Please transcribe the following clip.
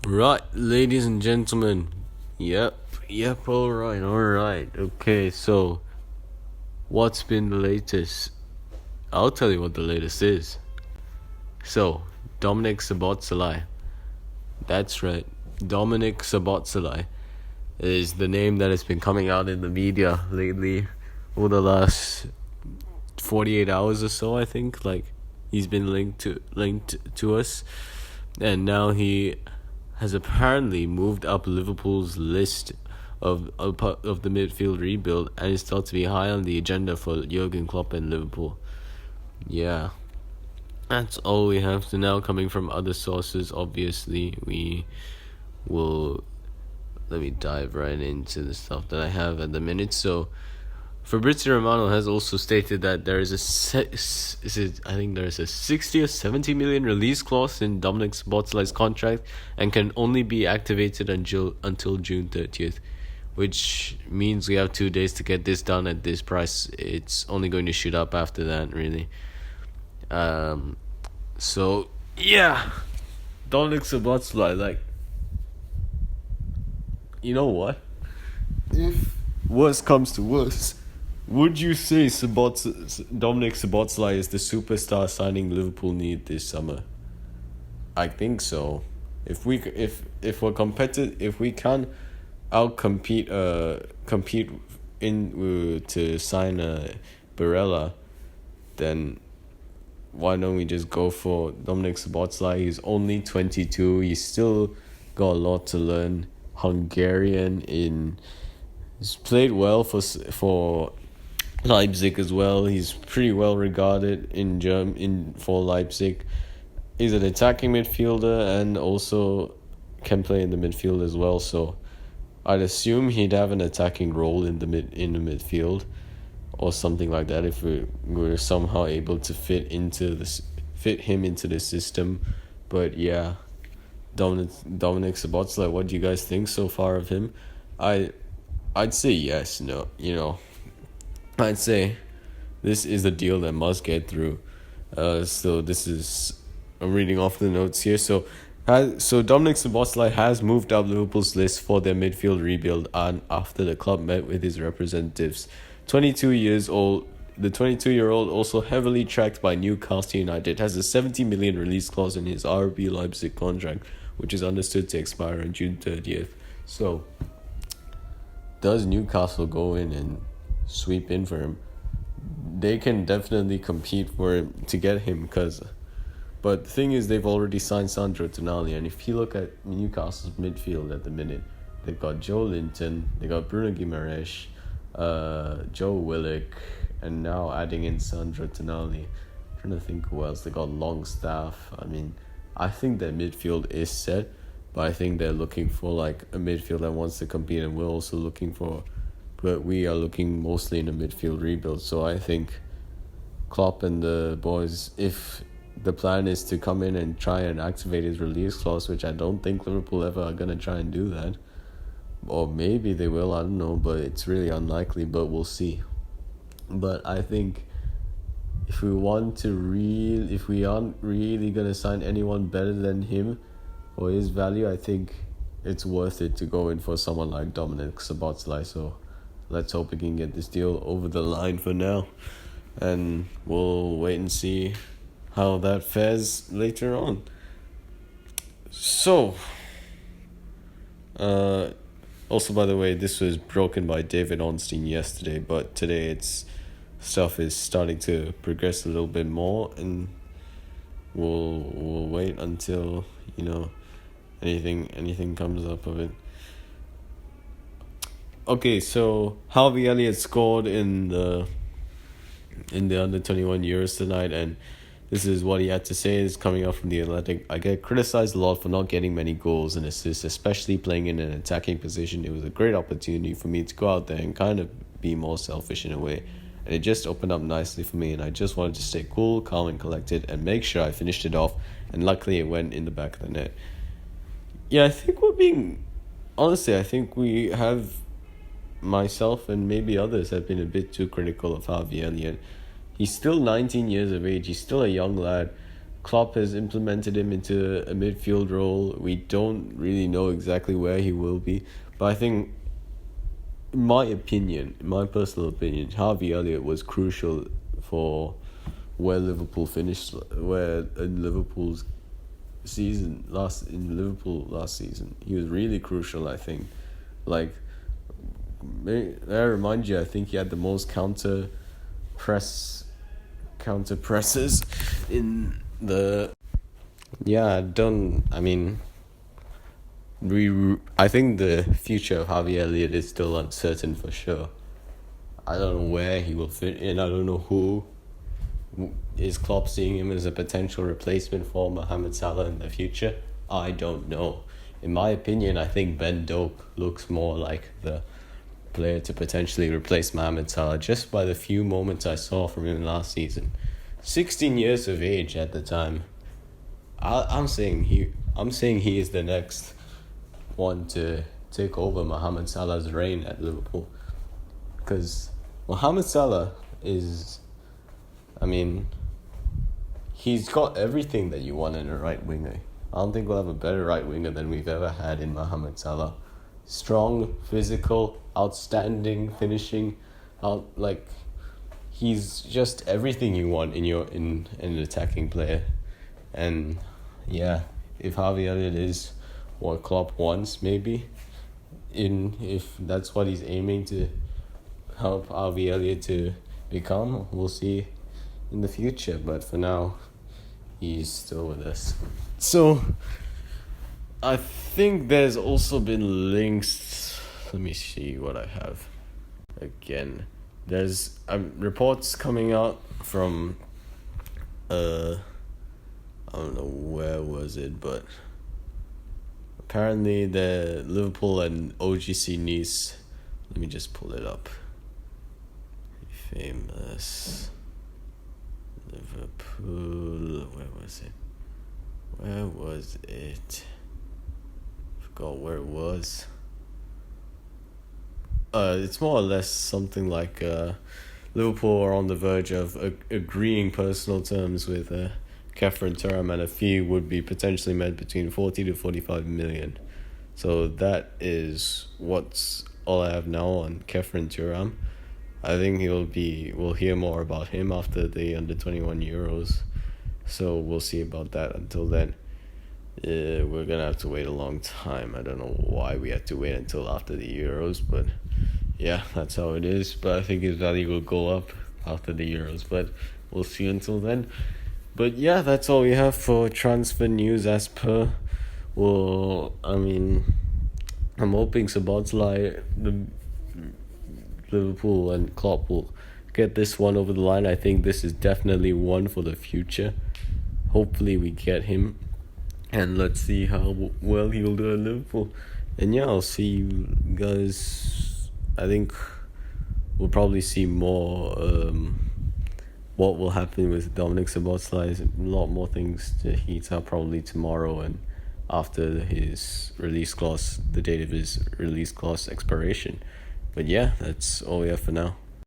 Right, ladies and gentlemen. Alright. Okay, so what's been the latest? I'll tell you what the latest is. So, Dominic Szoboszlai. That's right. Dominic Szoboszlai is the name that has been coming out in the media lately over the last 48 hours or so, I think. Like, he's been linked to us, and now he has apparently moved up Liverpool's list of the midfield rebuild and is thought to be high on the agenda for Jurgen Klopp and Liverpool. Yeah, that's all we have to now. Coming from other sources, obviously, we will. Let me dive right into the stuff that I have at the minute. So, Fabrizio Romano has also stated that there is I think there is a 60 or 70 million release clause in Dominic Szoboszlai's contract and can only be activated until June 30th, which means we have 2 days to get this done at this price. It's only going to shoot up after that, really. So yeah, Dominic Szoboszlai, like, you know what? If worst comes to worst, would you say Dominic Szoboszlai is the superstar signing Liverpool need this summer? I think so. If we're competitive, if we can compete in to sign Barella, then why don't we just go for Dominic Szoboszlai? He's only 22. He's still got a lot to learn. Hungarian he's played well for Leipzig as well. He's pretty well regarded for Leipzig. He's an attacking midfielder and also can play in the midfield as well. So I'd assume he'd have an attacking role in the midfield or something like that if we were somehow able to fit him into the system. But yeah, Dominic Szoboszlai, what do you guys think so far of him? I'd say yes. No, I'd say this is a deal that must get through. So I'm reading off the notes here. So Dominic Szoboszlai has moved up Liverpool's list for their midfield rebuild, and after the club met with his representatives. 22 years old, the 22-year-old, also heavily tracked by Newcastle United, has a 70 million release clause in his RB Leipzig contract, which is understood to expire on June 30th. So, does Newcastle go in and sweep in for him? They can definitely compete for him to get him, but the thing is, they've already signed Sandro Tonali, and if you look at Newcastle's midfield at the minute, they've got Joe Linton, they got Bruno Guimaraes, Joe Willock, and now adding in Sandro Tonali. I'm trying to think who else. They got Longstaff. I mean, I think their midfield is set, but I think they're looking for like a midfield that wants to compete, and we are looking mostly in a midfield rebuild. So I think Klopp and the boys, if the plan is to come in and try and activate his release clause, which I don't think Liverpool ever are going to try and do that, or maybe they will, I don't know, but it's really unlikely, but we'll see. But I think if we aren't really going to sign anyone better than him or his value, I think it's worth it to go in for someone like Dominic Szoboszlai. So let's hope we can get this deal over the line for now, and we'll wait and see how that fares later on. So, also, by the way, this was broken by David Ornstein yesterday, but today stuff is starting to progress a little bit more, and we'll wait until anything comes up of it. Okay, so Harvey Elliott scored in the under 21 Euros tonight, and this is what he had to say. Is coming out from The Athletic. I get criticized a lot for not getting many goals and assists, especially playing in an attacking position. It was a great opportunity for me to go out there and kind of be more selfish in a way. And it just opened up nicely for me, and I just wanted to stay cool, calm, and collected and make sure I finished it off. And luckily it went in the back of the net. Yeah, I think I think we have, myself and maybe others have been a bit too critical of Harvey Elliott. He's still 19 years of age. He's still a young lad. Klopp has implemented him into a midfield role. We don't really know exactly where he will be, but I think, in my personal opinion, Harvey Elliott was crucial for where Liverpool finished, where in Liverpool's Liverpool last season. He was really crucial, I think. Like, may I remind you, I think he had the most counter presses in the. Yeah, I think the future of Harvey Elliott is still uncertain for sure. I don't know where he will fit in. I don't know who. Is Klopp seeing him as a potential replacement for Mohamed Salah in the future? I don't know. In my opinion, I think Ben Doak looks more like the player to potentially replace Mohamed Salah just by the few moments I saw from him last season. 16 years of age at the time. I'm saying he is the next one to take over Mohamed Salah's reign at Liverpool. Because Mohamed Salah is, he's got everything that you want in a right winger. I don't think we'll have a better right winger than we've ever had in Mohamed Salah. Strong, physical, outstanding finishing, he's just everything you want in an attacking player. And yeah, if Harvey Elliott is what Klopp wants, maybe, if that's what he's aiming to help Harvey Elliott to become, we'll see in the future. But for now, he's still with us. So I think there's also been links. Let me see what I have. Again, there's reports coming out from I don't know where was it, but apparently the Liverpool and OGC Nice. Let me just pull it up. Famous Liverpool. Where was it? Forgot where it was. It's more or less something like Liverpool are on the verge of agreeing personal terms with Kefren Turam, and a fee would be potentially met between 40 to 45 million. So that is what's all I have now on Kefren Turam. I think we'll hear more about him after the under-21 Euros. So we'll see about that. Until then, we're going to have to wait a long time. I don't know why we have to wait until after the Euros, but yeah, that's how it is. But I think his value will go up after the Euros, but we'll see until then. But yeah, that's all we have for transfer news as per. Well, I'm hoping Szoboszlai, the Liverpool and Klopp will get this one over the line. I think this is definitely one for the future. Hopefully we get him, and let's see how well he'll do at Liverpool. And yeah, I'll see you guys. I think we'll probably see more what will happen with Dominic Szoboszlai. A lot more things to heat up probably tomorrow and after his release clause, the date of his release clause expiration. But yeah, that's all we have for now.